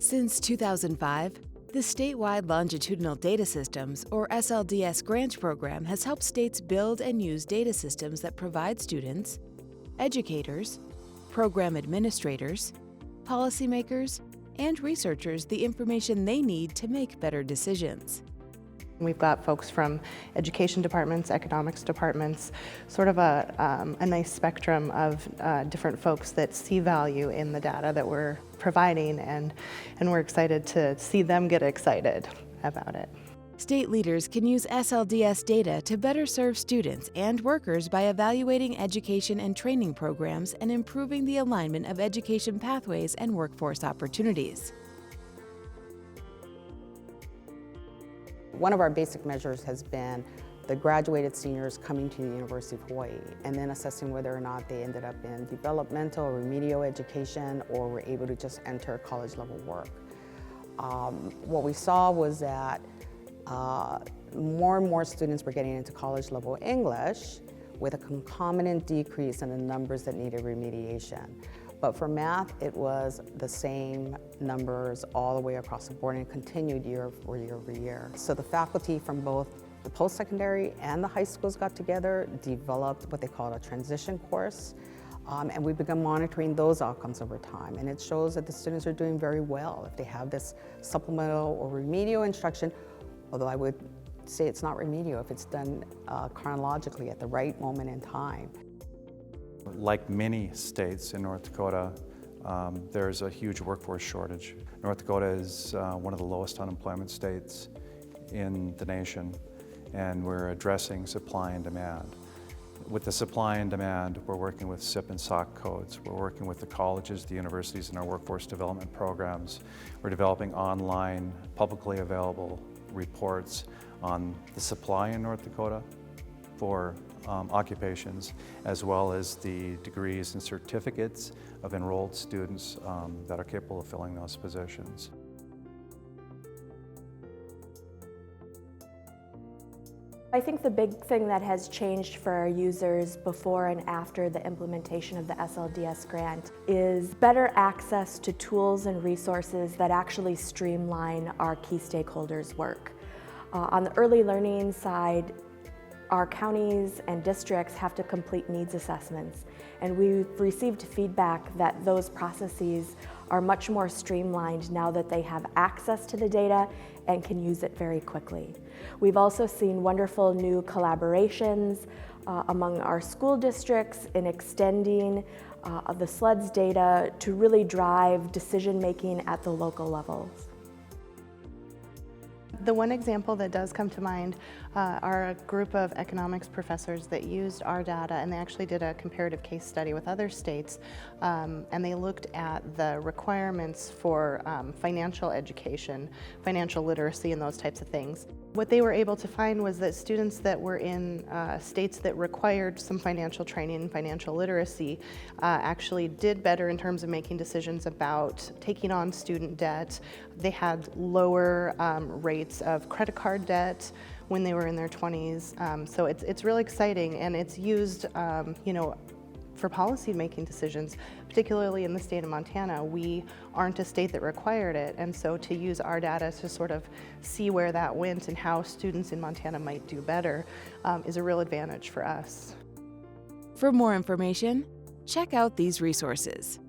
Since 2005, the Statewide Longitudinal Data Systems, or SLDS grant program, has helped states build and use data systems that provide students, educators, program administrators, policymakers, and researchers the information they need to make better decisions. We've got folks from education departments, economics departments, sort of a nice spectrum of different folks that see value in the data that we're providing, and we're excited to see them get excited about it. State leaders can use SLDS data to better serve students and workers by evaluating education and training programs and improving the alignment of education pathways and workforce opportunities. One of our basic measures has been the graduated seniors coming to the University of Hawaii and then assessing whether or not they ended up in developmental or remedial education or were able to just enter college level work. What we saw was that more and more students were getting into college level English with a concomitant decrease in the numbers that needed remediation. But for math, it was the same numbers all the way across the board and continued year over year. So the faculty from both the post-secondary and the high schools got together, developed what they called a transition course, and we began monitoring those outcomes over time. And it shows that the students are doing very well if they have this supplemental or remedial instruction, although I would say it's not remedial if it's done chronologically at the right moment in time. Like many states in North Dakota, there's a huge workforce shortage. North Dakota is one of the lowest unemployment states in the nation, and we're addressing supply and demand. With the supply and demand, we're working with SIP and SOC codes. We're working with the colleges, the universities, and our workforce development programs. We're developing online, publicly available reports on the supply in North Dakota for occupations, as well as the degrees and certificates of enrolled students that are capable of filling those positions. I think the big thing that has changed for our users before and after the implementation of the SLDS grant is better access to tools and resources that actually streamline our key stakeholders' work. On the early learning side, our counties and districts have to complete needs assessments, and we've received feedback that those processes are much more streamlined now that they have access to the data and can use it very quickly. We've also seen wonderful new collaborations among our school districts in extending the SLEDS data to really drive decision-making at the local levels. The one example that does come to mind are a group of economics professors that used our data, and they actually did a comparative case study with other states, and they looked at the requirements for financial education, financial literacy, and those types of things. What they were able to find was that students that were in states that required some financial training and financial literacy actually did better in terms of making decisions about taking on student debt. They had lower rates of credit card debt when they were in their 20s. So it's really exciting, and it's used for policy making decisions, particularly in the state of Montana. We aren't a state that required it, and so to use our data to sort of see where that went and how students in Montana might do better is a real advantage for us. For more information, check out these resources.